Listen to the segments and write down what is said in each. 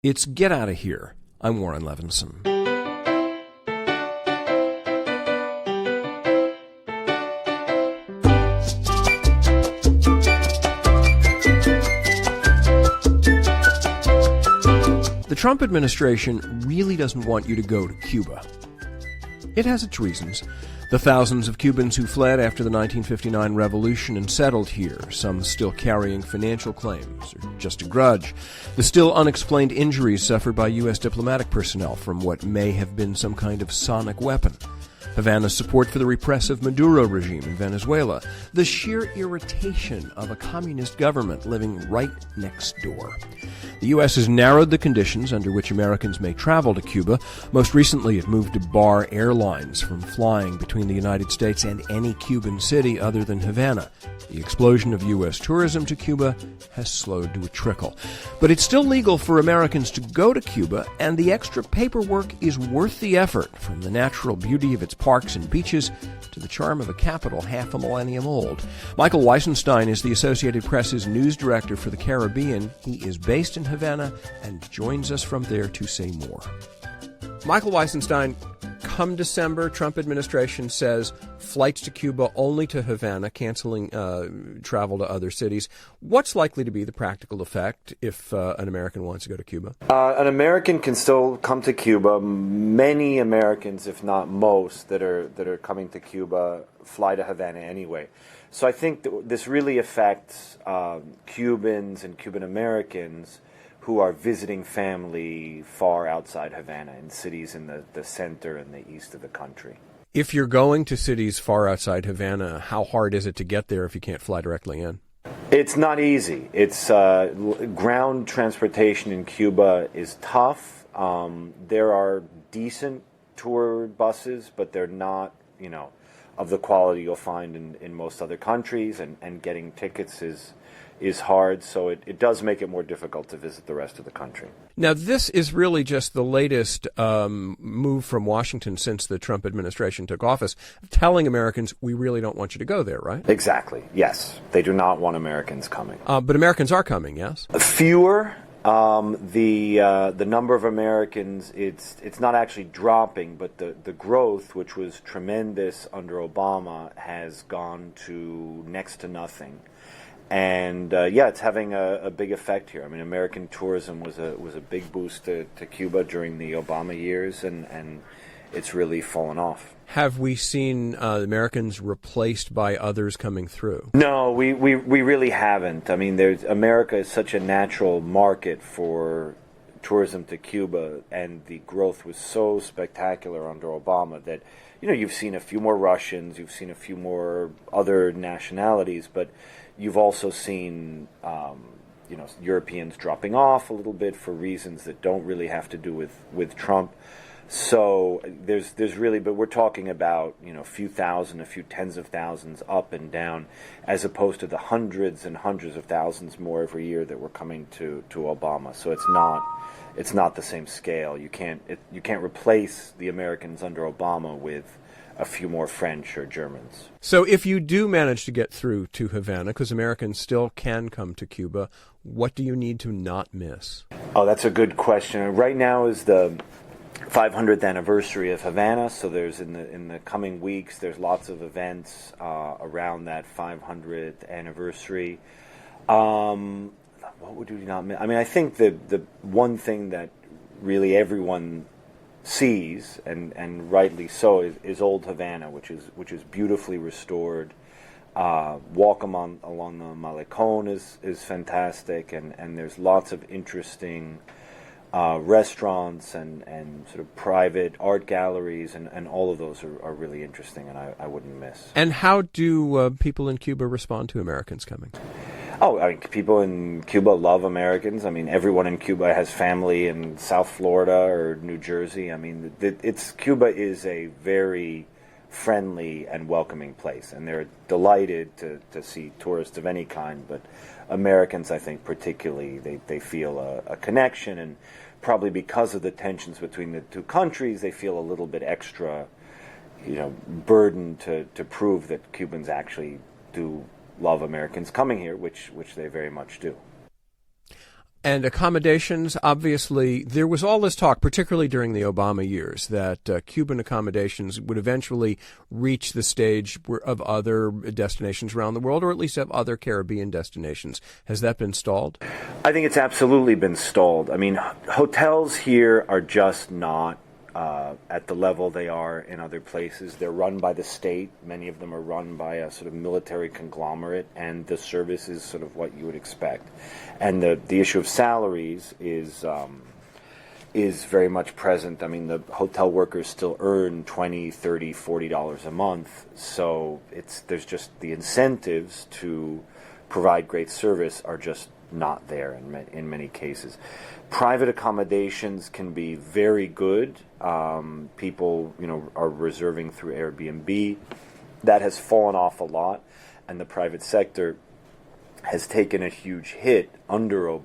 It's Get Out of Here. I'm Warren Levinson. The Trump administration really doesn't want you to go to Cuba. It has its reasons. The thousands of Cubans who fled after the 1959 revolution and settled here, some still carrying financial claims or just a grudge. The still unexplained injuries suffered by U.S. diplomatic personnel from what may have been some kind of sonic weapon. Havana's support for the repressive Maduro regime in Venezuela. The sheer irritation of a communist government living right next door. The U.S. has narrowed the conditions under which Americans may travel to Cuba. Most recently, it moved to bar airlines from flying between the United States and any Cuban city other than Havana. The explosion of U.S. tourism to Cuba has slowed to a trickle. But it's still legal for Americans to go to Cuba, and the extra paperwork is worth the effort, from the natural beauty of its parks and beaches to the charm of a capital half a millennium old. Michael Weissenstein is the Associated Press's news director for the Caribbean. He is based in Havana and joins us from there to say more. Michael Weissenstein, come December, Trump administration says flights to Cuba only to Havana, canceling travel to other cities. What's likely to be the practical effect if an American wants to go to Cuba? An American can still come to Cuba. Many Americans, if not most, that are coming to Cuba fly to Havana anyway. So I think that this really affects Cubans and Cuban Americans who are visiting family far outside Havana, in cities in the center and the east of the country. If you're going to cities far outside Havana, how hard is it to get there if you can't fly directly in? It's not easy. It's ground transportation in Cuba is tough. There are decent tour buses, but they're not, of the quality you'll find in most other countries, and getting tickets is hard, so it does make it more difficult to visit the rest of the country. Now, this is really just the latest move from Washington since the Trump administration took office, telling Americans, we really don't want you to go there, right? Exactly, yes. They do not want Americans coming. But Americans are coming, yes? Fewer. The number of Americans, it's not actually dropping, but the growth, which was tremendous under Obama, has gone to next to nothing. And it's having a big effect here. I mean, American tourism was a big boost to Cuba during the Obama years, and it's really fallen off. Have we seen Americans replaced by others coming through? No, we really haven't. I mean, America is such a natural market for tourism to Cuba, and the growth was so spectacular under Obama that, you've seen a few more Russians, you've seen a few more other nationalities, but you've also seen, Europeans dropping off a little bit for reasons that don't really have to do with Trump. So there's really, but we're talking about, a few thousand, a few tens of thousands up and down, as opposed to the hundreds and hundreds of thousands more every year that were coming to Obama. So it's not the same scale. You can't replace the Americans under Obama with a few more French or Germans. So if you do manage to get through to Havana, because Americans still can come to Cuba, what do you need to not miss? Oh, that's a good question. Right now is the 500th anniversary of Havana, so there's in the coming weeks there's lots of events around that 500th anniversary. What would you not miss? I mean, I think the one thing that really everyone sees, and rightly so, is Old Havana, which is beautifully restored. Walk along the Malecón is fantastic, and there's lots of interesting restaurants and sort of private art galleries, and all of those are really interesting, and I wouldn't miss. And how do people in Cuba respond to Americans coming? Oh, I mean, people in Cuba love Americans. I mean, everyone in Cuba has family in South Florida or New Jersey. I mean, Cuba is a very friendly and welcoming place, and they're delighted to see tourists of any kind. But Americans, I think, particularly, they feel a connection, and probably because of the tensions between the two countries, they feel a little bit extra, burdened to prove that Cubans actually do love Americans coming here, which they very much do. And accommodations, obviously, there was all this talk, particularly during the Obama years, that Cuban accommodations would eventually reach the stage of other destinations around the world, or at least of other Caribbean destinations. Has that been stalled? I think it's absolutely been stalled. I mean, hotels here are just not at the level they are in other places. They're run by the state. Many of them are run by a sort of military conglomerate, and the service is sort of what you would expect. And the issue of salaries is very much present. I mean, the hotel workers still earn $20, $30, $40 a month, so there's just the incentives to provide great service are just not there in many cases. Private accommodations can be very good. People, are reserving through Airbnb. That has fallen off a lot, and the private sector has taken a huge hit under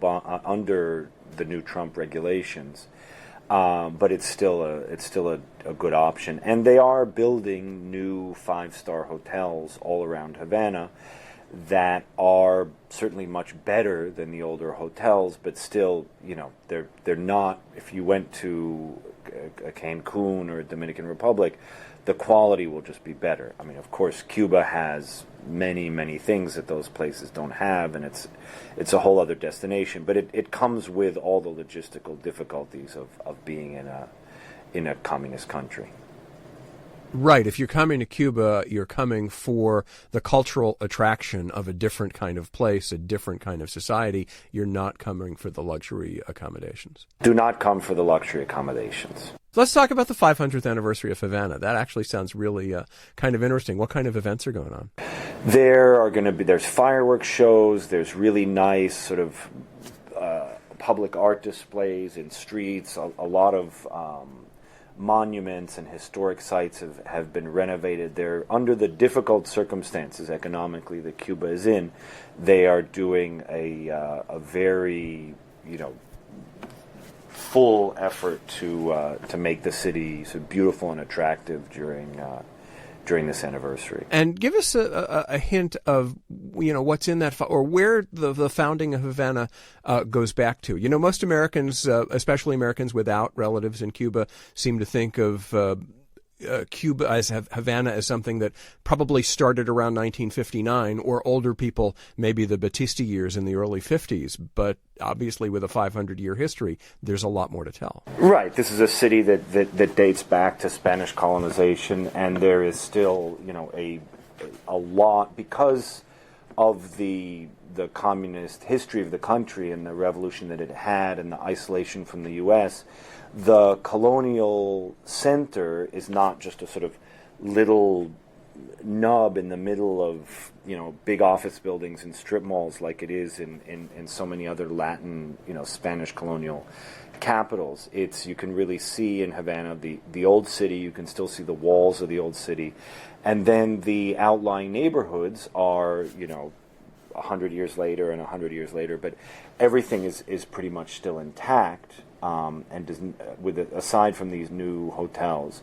the new Trump regulations. But it's still a good option, and they are building new 5-star hotels all around Havana that are certainly much better than the older hotels, but still, they're not. If you went to a Cancun or a Dominican Republic, the quality will just be better. I mean, of course, Cuba has many, many things that those places don't have, and it's a whole other destination. But it comes with all the logistical difficulties of being in a communist country. Right. If you're coming to Cuba, you're coming for the cultural attraction of a different kind of place, a different kind of society. You're not coming for the luxury accommodations. Do not come for the luxury accommodations. Let's talk about the 500th anniversary of Havana. That actually sounds really kind of interesting. What kind of events are going on? There's fireworks shows. There's really nice sort of public art displays in streets. A lot of monuments and historic sites have been renovated. They're under the difficult circumstances economically that Cuba is in. They are doing a very full effort to make the city so beautiful and attractive during this anniversary. And give us a hint of what's in that or where the founding of Havana goes back to. Most Americans, especially Americans without relatives in Cuba, seem to think of Cuba as Havana as something that probably started around 1959, or older people, maybe the Batista years in the early 50s. But obviously, with a 500-year history, there's a lot more to tell. Right. This is a city that dates back to Spanish colonization, and there is still, a lot because of the communist history of the country and the revolution that it had and the isolation from the U.S. The colonial center is not just a sort of little nub in the middle of big office buildings and strip malls like it is in so many other Latin Spanish colonial capitals. You can really see in Havana the old city. You can still see the walls of the old city, and then the outlying neighborhoods are 100 years later and 100 years later, but everything is pretty much still intact. And doesn't, aside from these new hotels,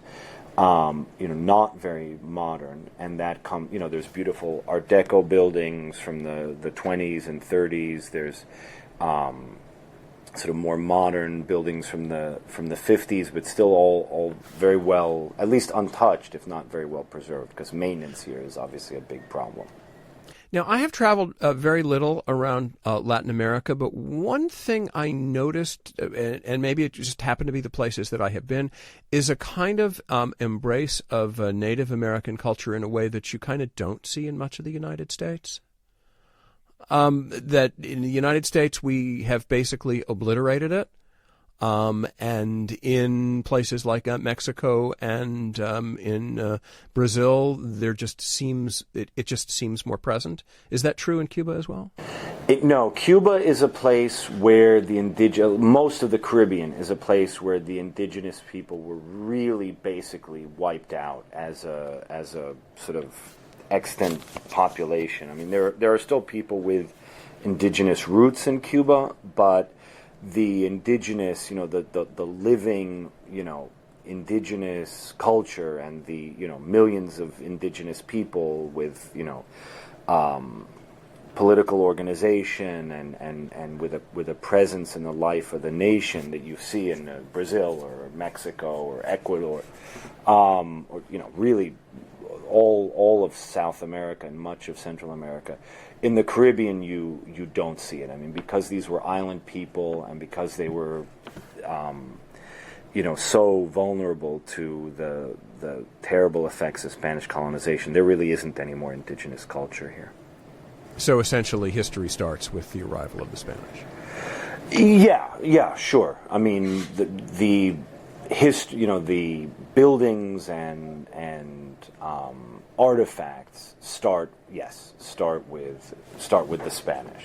not very modern, and that there's beautiful Art Deco buildings from the 20s and 30s. There's sort of more modern buildings from the 50s, but still all very well, at least untouched, if not very well preserved, because maintenance here is obviously a big problem. Now, I have traveled very little around Latin America, but one thing I noticed, and maybe it just happened to be the places that I have been, is a kind of embrace of Native American culture in a way that you kind of don't see in much of the United States. That in the United States, we have basically obliterated it. And in places like Mexico and in Brazil, there just seems it just seems more present. Is that true in Cuba as well? No, Cuba is a place where most of the Caribbean is a place where the indigenous people were really basically wiped out as a sort of extant population. I mean, there are still people with indigenous roots in Cuba, but the indigenous, the living, indigenous culture and the, millions of indigenous people with, political organization and with a presence in the life of the nation that you see in Brazil or Mexico or Ecuador, or really all of South America and much of Central America. In the Caribbean, you don't see it. I mean, because these were island people and because they were, so vulnerable to the terrible effects of Spanish colonization, there really isn't any more indigenous culture here. So essentially, history starts with the arrival of the Spanish. Yeah, sure. I mean, the buildings and artifacts start with the Spanish.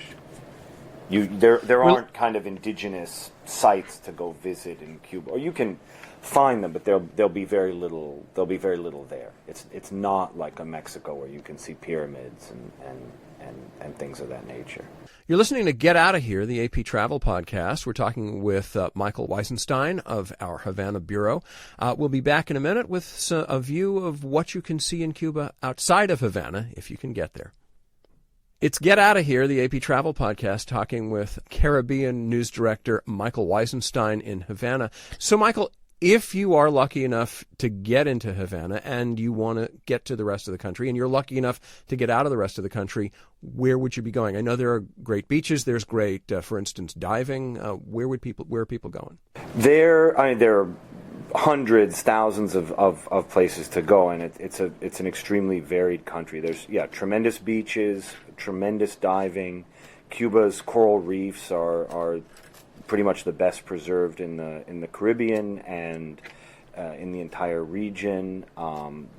There aren't kind of indigenous sites to go visit in Cuba, or you can find them, but there'll be very little. There'll be very little there. It's not like a Mexico where you can see pyramids and things of that nature. You're listening to Get Outta Here, the AP Travel Podcast. We're talking with Michael Weissenstein of our Havana Bureau. We'll be back in a minute with a view of what you can see in Cuba outside of Havana, if you can get there. It's Get Outta Here, the AP Travel Podcast, talking with Caribbean News Director Michael Weissenstein in Havana. So, Michael, if you are lucky enough to get into Havana and you want to get to the rest of the country, and you're lucky enough to get out of the rest of the country, where would you be going? I know there are great beaches. There's great, for instance, diving. Where are people going? There are hundreds, thousands of places to go, and it's an extremely varied country. There's tremendous beaches, tremendous diving. Cuba's coral reefs are pretty much the best preserved in the Caribbean and in the entire region.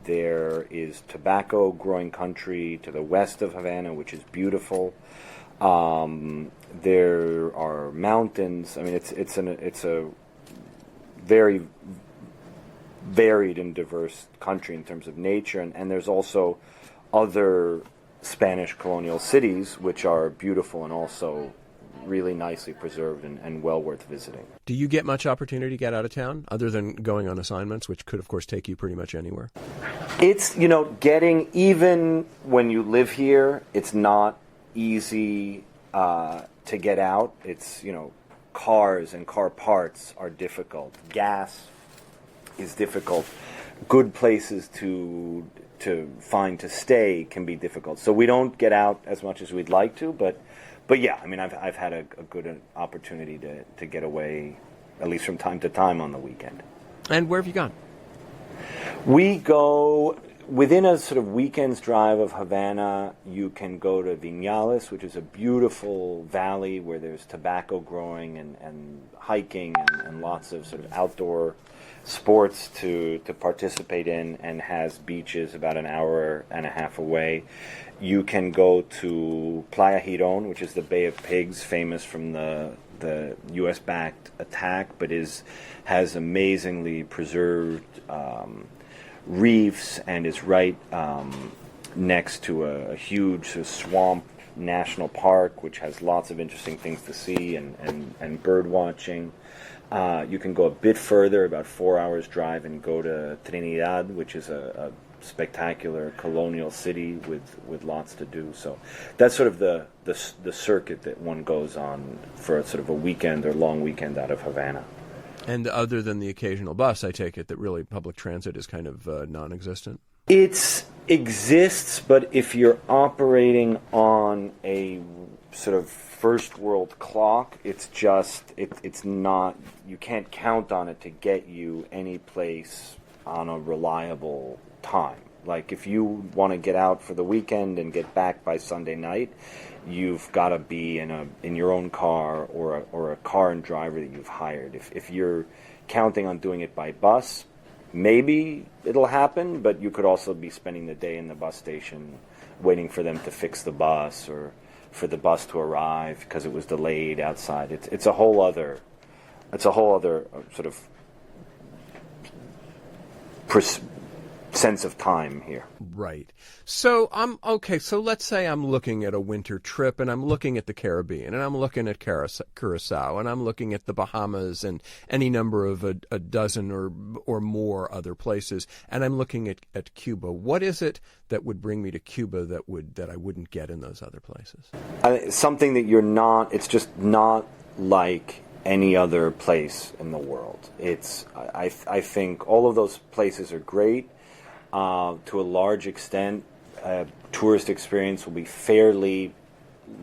There is tobacco growing country to the west of Havana, which is beautiful. There are mountains. I mean, it's a very varied and diverse country in terms of nature, and there's also other Spanish colonial cities which are beautiful and also really nicely preserved and well worth visiting. Do you get much opportunity to get out of town, other than going on assignments, which could, of course, take you pretty much anywhere? It's, getting, even when you live here, it's not easy to get out. It's, cars and car parts are difficult. Gas is difficult. Good places to find to stay can be difficult. So we don't get out as much as we'd like to, but yeah, I mean, I've had a good opportunity to get away, at least from time to time on the weekend. And where have you gone? We go within a sort of weekend's drive of Havana. You can go to Vinales, which is a beautiful valley where there's tobacco growing and hiking and lots of sort of outdoor sports to participate in, and has beaches about an hour and a half away. You can go to Playa Girón, which is the Bay of Pigs, famous from the U.S.-backed attack, but has amazingly preserved reefs and is right next to a huge swamp national park, which has lots of interesting things to see and bird watching. You can go a bit further, about 4 hours drive, and go to Trinidad, which is a spectacular colonial city with lots to do. So that's sort of the circuit that one goes on for sort of a weekend or long weekend out of Havana. And other than the occasional bus, I take it that really public transit is kind of non-existent? It exists, but if you're operating on a sort of first world clock, it's not, you can't count on it to get you any place on a reliable time. Like, if you want to get out for the weekend and get back by Sunday night, you've got to be in your own car or a car and driver that you've hired. If you're counting on doing it by bus, maybe it'll happen, but you could also be spending the day in the bus station waiting for them to fix the bus or for the bus to arrive because it was delayed outside. It's a whole other sort of sense of time here. Right. So so let's say I'm looking at a winter trip and I'm looking at the Caribbean and I'm looking at Curacao and I'm looking at the Bahamas and any number of a dozen or more other places, and I'm looking at Cuba. What is it that would bring me to Cuba that I wouldn't get in those other places? Something that it's just not like any other place in the world. I think all of those places are great. To a large extent, tourist experience will be fairly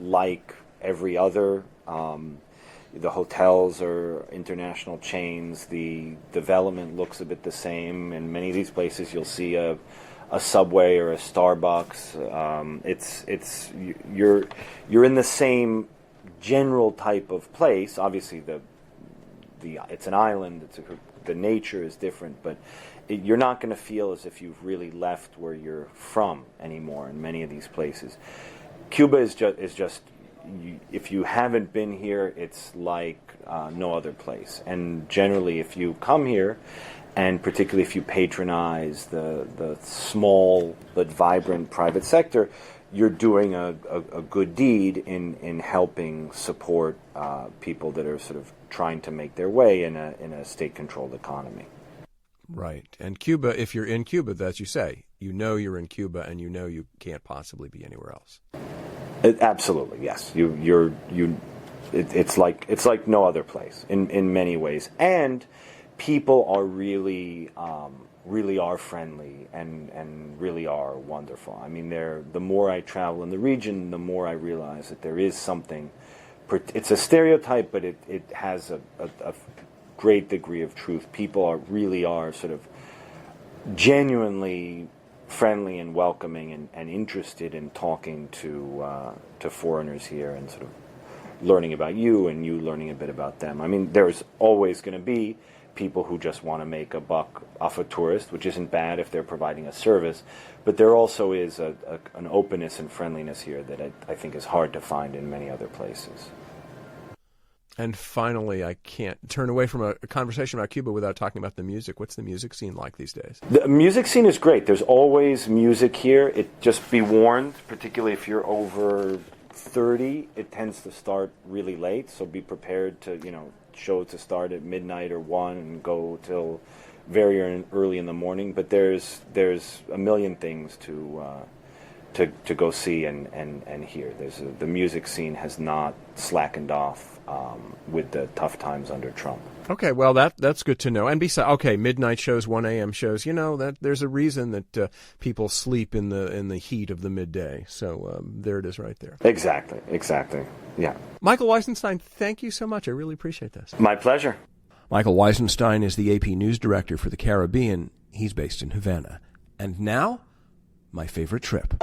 like every other. The hotels are international chains. The development looks a bit the same. In many of these places, you'll see a Subway or a Starbucks. You're in the same general type of place. Obviously, it's an island. The nature is different, but you're not going to feel as if you've really left where you're from anymore in many of these places. Cuba is just if you haven't been here, it's like no other place. And generally, if you come here, and particularly if you patronize the small but vibrant private sector, you're doing a good deed in helping support people that are sort of trying to make their way in a state-controlled economy. Right. And Cuba, if you're in Cuba, as you say, you know you're in Cuba and you know you can't possibly be anywhere else. Absolutely, yes. It's like no other place in many ways. And people are really are friendly and really are wonderful. I mean, the more I travel in the region, the more I realize that there is something. It's a stereotype, but it has a great degree of truth. People really are sort of genuinely friendly and welcoming and interested in talking to foreigners here and sort of learning about you and you learning a bit about them. I mean, there's always going to be people who just want to make a buck off a tourist, which isn't bad if they're providing a service, but there also is an openness and friendliness here that I think is hard to find in many other places. And finally, I can't turn away from a conversation about Cuba without talking about the music. What's the music scene like these days? The music scene is great. There's always music here. Just be warned, particularly if you're over 30, it tends to start really late. So be prepared to, shows to start at midnight or 1 and go till very early in the morning. But there's a million things to go see and hear. The music scene has not slackened off with the tough times under Trump. Okay, well that's good to know. And besides, midnight shows, 1 a.m. shows. That there's a reason that people sleep in the heat of the midday. So there it is, right there. Exactly. Yeah. Michael Weissenstein, thank you so much. I really appreciate this. My pleasure. Michael Weissenstein is the AP News Director for the Caribbean. He's based in Havana. And now, my favorite trip.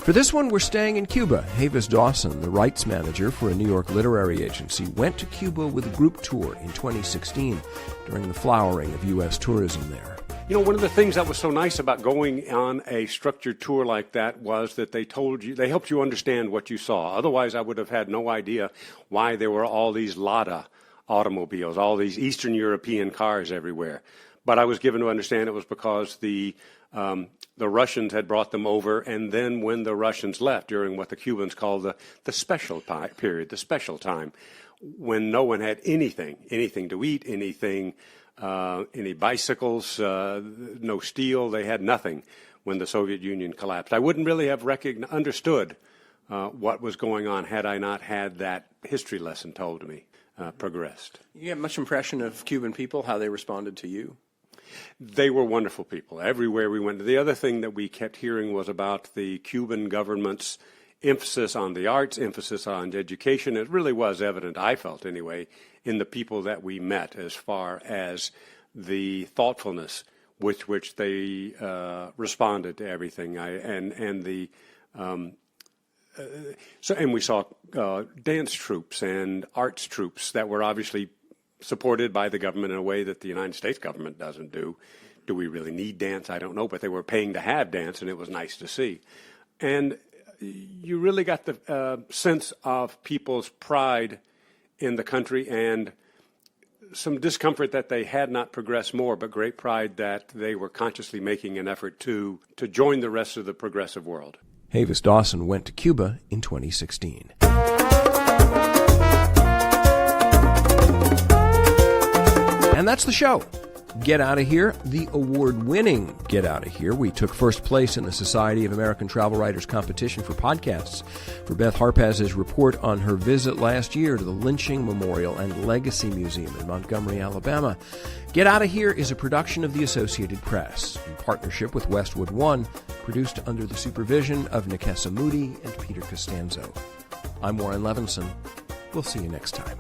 For this one, we're staying in Cuba. Havis Dawson, the rights manager for a New York literary agency, went to Cuba with a group tour in 2016 during the flowering of U.S. tourism there. One of the things that was so nice about going on a structured tour like that was that they helped you understand what you saw. Otherwise, I would have had no idea why there were all these Lada automobiles, all these Eastern European cars everywhere. But I was given to understand it was because the Russians had brought them over, and then when the Russians left during what the Cubans call the special period, the special time, when no one had anything to eat, any bicycles, no steel, they had nothing when the Soviet Union collapsed. I wouldn't really have understood what was going on had I not had that history lesson told to me, progressed. You have much impression of Cuban people, how they responded to you? They were wonderful people everywhere we went. The other thing that we kept hearing was about the Cuban government's emphasis on the arts, emphasis on education. It really was evident, I felt anyway, in the people that we met as far as the thoughtfulness with which they responded to everything. And we saw dance troupes and arts troupes that were obviously supported by the government in a way that the United States government doesn't do, Do we really need dance? I don't know, but they were paying to have dance, and it was nice to see. And you really got the sense of people's pride in the country and some discomfort that they had not progressed more, but great pride that they were consciously making an effort to join the rest of the progressive world. Havis Dawson went to Cuba in 2016. And that's the show. Get Outta Here, the award-winning Get Outta Here. We took first place in the Society of American Travel Writers competition for podcasts for Beth Harpaz's report on her visit last year to the Lynching Memorial and Legacy Museum in Montgomery, Alabama. Get Outta Here is a production of the Associated Press in partnership with Westwood One, produced under the supervision of Nikessa Moody and Peter Costanzo. I'm Warren Levinson. We'll see you next time.